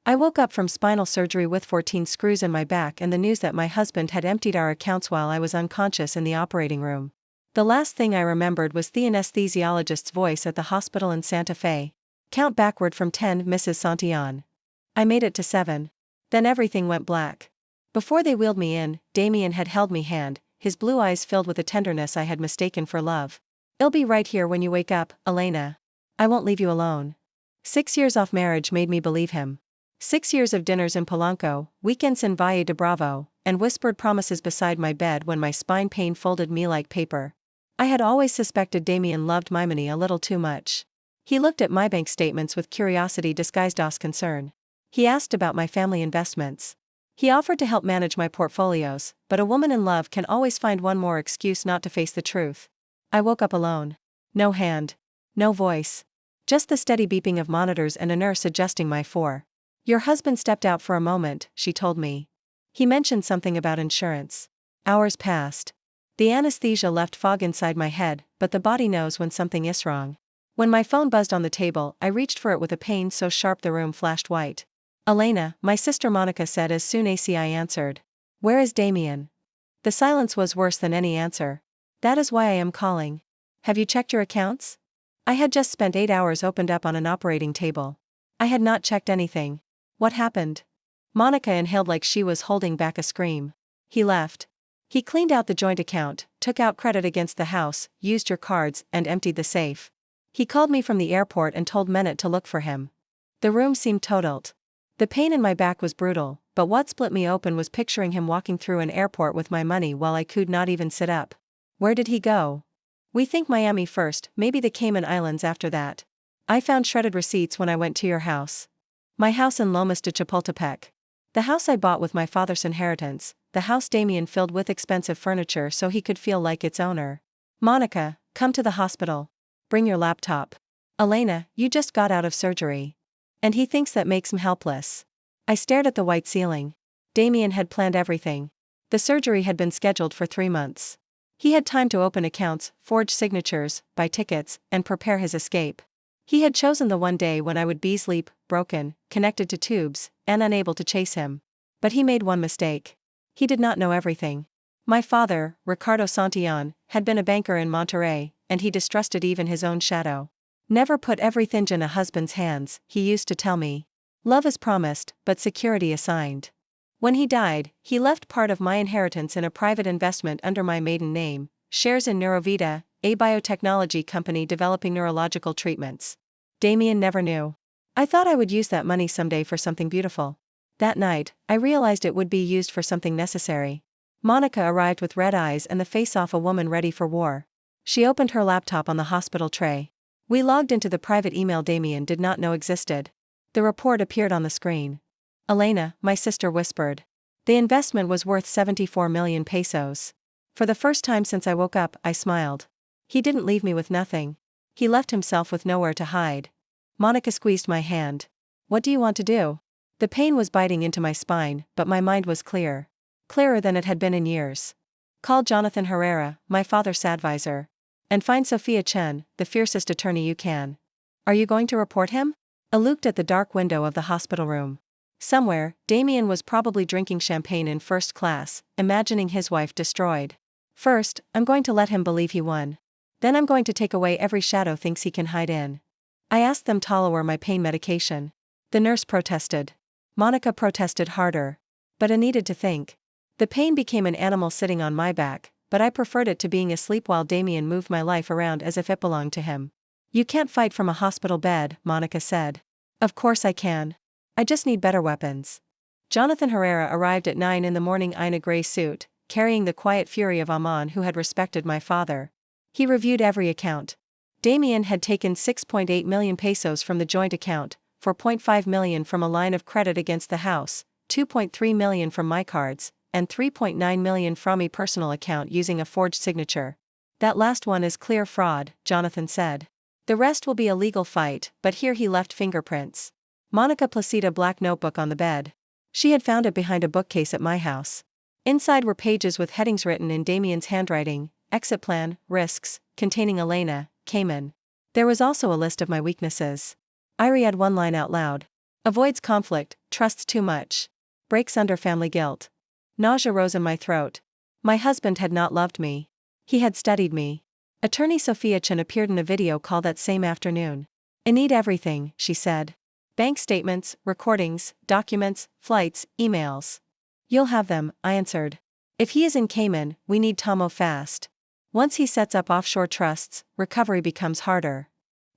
I woke up from spinal surgery with 14 screws in my back and the news that my husband had emptied our accounts while I was unconscious in the operating room. The last thing I remembered was the anesthesiologist's voice at the hospital in Santa Fe. Count backward from 10, Mrs. Santillán. I made it to 7. Then everything went black. Before they wheeled me in, Damien had held me hand, his blue eyes filled with a tenderness I had mistaken for love. "I'll be right here when you wake up, Elena. I won't leave you alone." 6 years off marriage made me believe him. 6 years of dinners in Polanco, weekends in Valle de Bravo, and whispered promises beside my bed when my spine pain folded me like paper. I had always suspected Damien loved my money a little too much. He looked at my bank statements with curiosity disguised as concern. He asked about my family investments. He offered to help manage my portfolios, but a woman in love can always find one more excuse not to face the truth. I woke up alone. No hand. No voice. Just the steady beeping of monitors and a nurse adjusting my four. "Your husband stepped out for a moment," she told me. "He mentioned something about insurance." Hours passed. The anesthesia left fog inside my head, but the body knows when something is wrong. When my phone buzzed on the table, I reached for it with a pain so sharp the room flashed white. "Elena," my sister Monica said as soon as I answered. "Where is Damien?" The silence was worse than any answer. "That is why I am calling. Have you checked your accounts?" I had just spent 8 hours opened up on an operating table. I had not checked anything. What happened? Monica inhaled like she was holding back a scream. "He left. He cleaned out the joint account, took out credit against the house, used your cards, and emptied the safe. He called me from the airport and told Menet to look for him." The room seemed totaled. The pain in my back was brutal, but what split me open was picturing him walking through an airport with my money while I could not even sit up. Where did he go? "We think Miami first, maybe the Cayman Islands after that. I found shredded receipts when I went to your house." My house in Lomas de Chapultepec. The house I bought with my father's inheritance, the house Damien filled with expensive furniture so he could feel like its owner. "Monica, come to the hospital. Bring your laptop. Elena, you just got out of surgery. And he thinks that makes him helpless." I stared at the white ceiling. Damien had planned everything. The surgery had been scheduled for 3 months. He had time to open accounts, forge signatures, buy tickets, and prepare his escape. He had chosen the one day when I would be asleep, broken, connected to tubes, and unable to chase him. But he made one mistake. He did not know everything. My father, Ricardo Santillán, had been a banker in Monterrey, and he distrusted even his own shadow. "Never put everything in a husband's hands," he used to tell me. "Love is promised, but security assigned." When he died, he left part of my inheritance in a private investment under my maiden name, shares in Neurovita, a biotechnology company developing neurological treatments. Damien never knew. I thought I would use that money someday for something beautiful. That night, I realized it would be used for something necessary. Monica arrived with red eyes and the face of a woman ready for war. She opened her laptop on the hospital tray. We logged into the private email Damien did not know existed. The report appeared on the screen. "Elena," my sister whispered. "The investment was worth 74 million pesos. For the first time since I woke up, I smiled. He didn't leave me with nothing. He left himself with nowhere to hide." Monica squeezed my hand. "What do you want to do?" The pain was biting into my spine, but my mind was clear. Clearer than it had been in years. "Call Jonathan Herrera, my father's advisor. And find Sophia Chen, the fiercest attorney you can." "Are you going to report him?" I looked at the dark window of the hospital room. Somewhere, Damien was probably drinking champagne in first class, imagining his wife destroyed. "First, I'm going to let him believe he won. Then I'm going to take away every shadow thinks he can hide in." I asked them to lower my pain medication. The nurse protested. Monica protested harder. But I needed to think. The pain became an animal sitting on my back, but I preferred it to being asleep while Damien moved my life around as if it belonged to him. "You can't fight from a hospital bed," Monica said. "Of course I can. I just need better weapons." Jonathan Herrera arrived at 9 in the morning in a gray suit, carrying the quiet fury of a man who had respected my father. He reviewed every account. Damien had taken 6.8 million pesos from the joint account, 4.5 million from a line of credit against the house, 2.3 million from my cards, and 3.9 million from a personal account using a forged signature. "That last one is clear fraud," Jonathan said. "The rest will be a legal fight," but here he left fingerprints. Monica placed a black notebook on the bed. She had found it behind a bookcase at my house. Inside were pages with headings written in Damien's handwriting: exit plan, risks, containing Elena, Cayman. There was also a list of my weaknesses. I read one line out loud. Avoids conflict, trusts too much. Breaks under family guilt. Nausea rose in my throat. My husband had not loved me. He had studied me. Attorney Sophia Chen appeared in a video call that same afternoon. I need everything, she said. Bank statements, recordings, documents, flights, emails. You'll have them, I answered. If he is in Cayman, we need Tomo fast. Once he sets up offshore trusts, recovery becomes harder.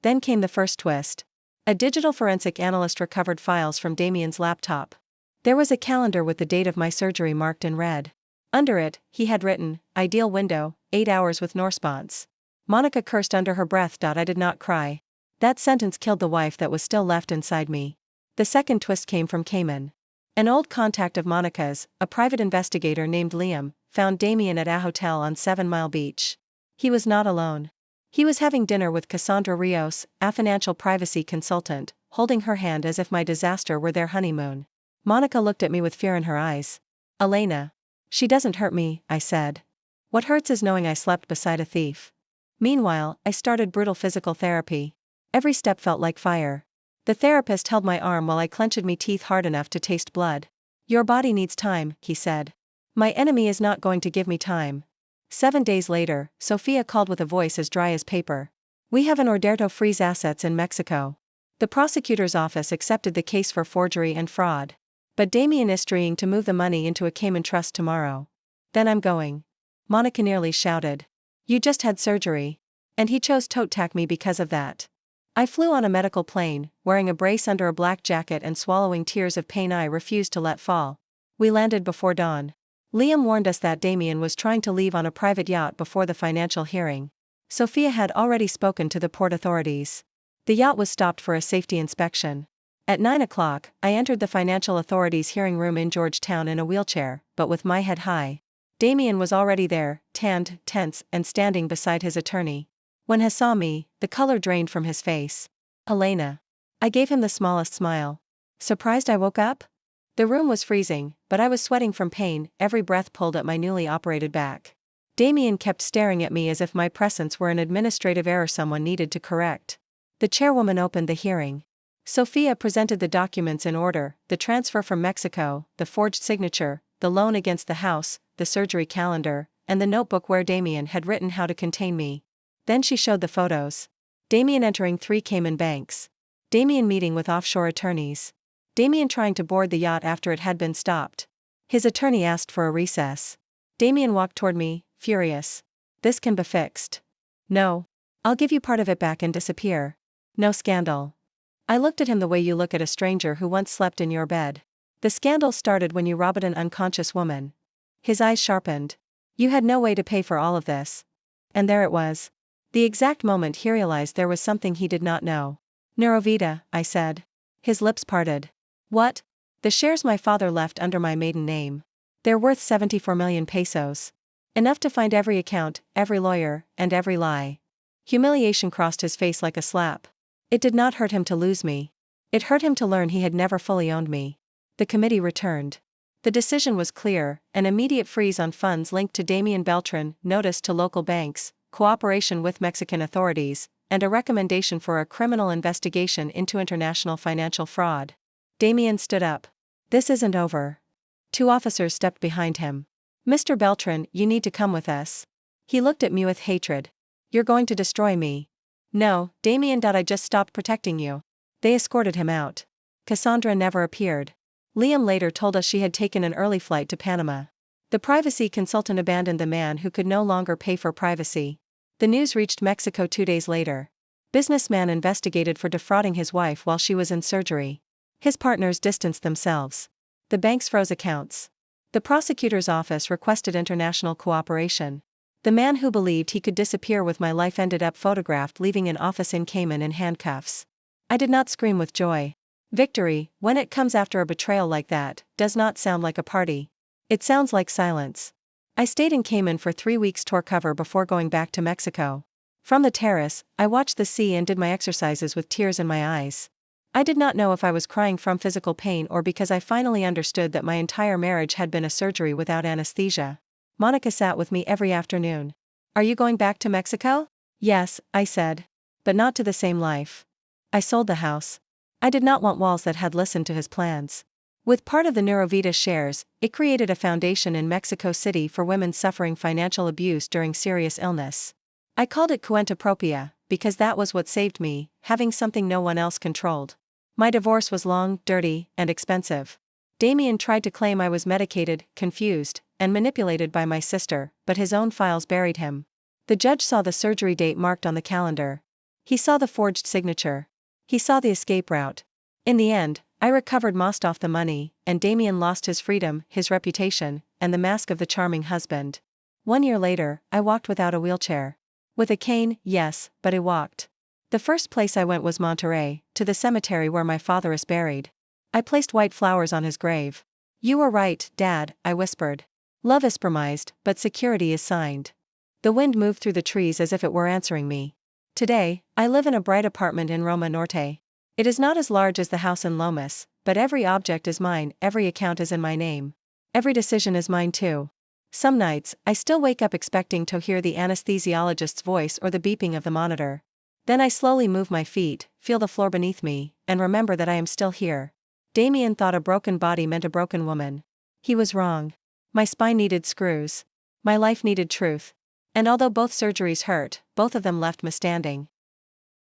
Then came the first twist. A digital forensic analyst recovered files from Damien's laptop. There was a calendar with the date of my surgery marked in red. Under it, he had written, ideal window, 8 hours with no response. Monica cursed under her breath. I did not cry. That sentence killed the wife that was still left inside me. The second twist came from Cayman. An old contact of Monica's, a private investigator named Liam, found Damien at a hotel on 7 Mile Beach. He was not alone. He was having dinner with Cassandra Rios, a financial privacy consultant, holding her hand as if my disaster were their honeymoon. Monica looked at me with fear in her eyes. Elena. She doesn't hurt me, I said. What hurts is knowing I slept beside a thief. Meanwhile, I started brutal physical therapy. Every step felt like fire. The therapist held my arm while I clenched my teeth hard enough to taste blood. Your body needs time, he said. My enemy is not going to give me time. 7 days later, Sophia called with a voice as dry as paper. We have an order to freeze assets in Mexico. The prosecutor's office accepted the case for forgery and fraud. But Damien is trying to move the money into a Cayman trust tomorrow. Then I'm going. Monica nearly shouted. You just had surgery. And he chose to attack me because of that. I flew on a medical plane, wearing a brace under a black jacket and swallowing tears of pain I refused to let fall. We landed before dawn. Liam warned us that Damien was trying to leave on a private yacht before the financial hearing. Sophia had already spoken to the port authorities. The yacht was stopped for a safety inspection. At 9 o'clock, I entered the financial authorities' hearing room in Georgetown in a wheelchair, but with my head high. Damien was already there, tanned, tense, and standing beside his attorney. When he saw me, the color drained from his face. Elena. I gave him the smallest smile. Surprised I woke up? The room was freezing, but I was sweating from pain, every breath pulled at my newly operated back. Damien kept staring at me as if my presence were an administrative error someone needed to correct. The chairwoman opened the hearing. Sophia presented the documents in order, the transfer from Mexico, the forged signature, the loan against the house, the surgery calendar, and the notebook where Damien had written how to contain me. Then she showed the photos. Damien entering 3 Cayman banks. Damien meeting with offshore attorneys. Damien trying to board the yacht after it had been stopped. His attorney asked for a recess. Damien walked toward me, furious. This can be fixed. No. I'll give you part of it back and disappear. No scandal. I looked at him the way you look at a stranger who once slept in your bed. The scandal started when you robbed an unconscious woman. His eyes sharpened. You had no way to pay for all of this. And there it was. The exact moment he realized there was something he did not know. Neurovita, I said. His lips parted. What? The shares my father left under my maiden name. They're worth 74 million pesos. Enough to find every account, every lawyer, and every lie. Humiliation crossed his face like a slap. It did not hurt him to lose me. It hurt him to learn he had never fully owned me. The committee returned. The decision was clear, an immediate freeze on funds linked to Damien Beltran, notice to local banks, cooperation with Mexican authorities, and a recommendation for a criminal investigation into international financial fraud. Damien stood up. This isn't over. 2 officers stepped behind him. Mr. Beltran, you need to come with us. He looked at me with hatred. You're going to destroy me. No, Damien. I just stopped protecting you. They escorted him out. Cassandra never appeared. Liam later told us she had taken an early flight to Panama. The privacy consultant abandoned the man who could no longer pay for privacy. The news reached Mexico 2 days later. Businessman investigated for defrauding his wife while she was in surgery. His partners distanced themselves. The banks froze accounts. The prosecutor's office requested international cooperation. The man who believed he could disappear with my life ended up photographed leaving an office in Cayman in handcuffs. I did not scream with joy. Victory, when it comes after a betrayal like that, does not sound like a party. It sounds like silence. I stayed in Cayman for 3 weeks tour cover before going back to Mexico. From the terrace, I watched the sea and did my exercises with tears in my eyes. I did not know if I was crying from physical pain or because I finally understood that my entire marriage had been a surgery without anesthesia. Monica sat with me every afternoon. Are you going back to Mexico? Yes, I said. But not to the same life. I sold the house. I did not want walls that had listened to his plans. With part of the Neurovita shares, it created a foundation in Mexico City for women suffering financial abuse during serious illness. I called it Cuenta Propia, because that was what saved me, having something no one else controlled. My divorce was long, dirty, and expensive. Damien tried to claim I was medicated, confused, and manipulated by my sister, but his own files buried him. The judge saw the surgery date marked on the calendar. He saw the forged signature. He saw the escape route. In the end, I recovered most of the money, and Damien lost his freedom, his reputation, and the mask of the charming husband. 1 year later, I walked without a wheelchair. With a cane, yes, but I walked. The first place I went was Monterrey, to the cemetery where my father is buried. I placed white flowers on his grave. "You were right, Dad," I whispered. "Love is promised, but security is signed." The wind moved through the trees as if it were answering me. Today, I live in a bright apartment in Roma Norte. It is not as large as the house in Lomas, but every object is mine, every account is in my name. Every decision is mine too. Some nights, I still wake up expecting to hear the anesthesiologist's voice or the beeping of the monitor. Then I slowly move my feet, feel the floor beneath me, and remember that I am still here. Damien thought a broken body meant a broken woman. He was wrong. My spine needed screws. My life needed truth. And although both surgeries hurt, both of them left me standing.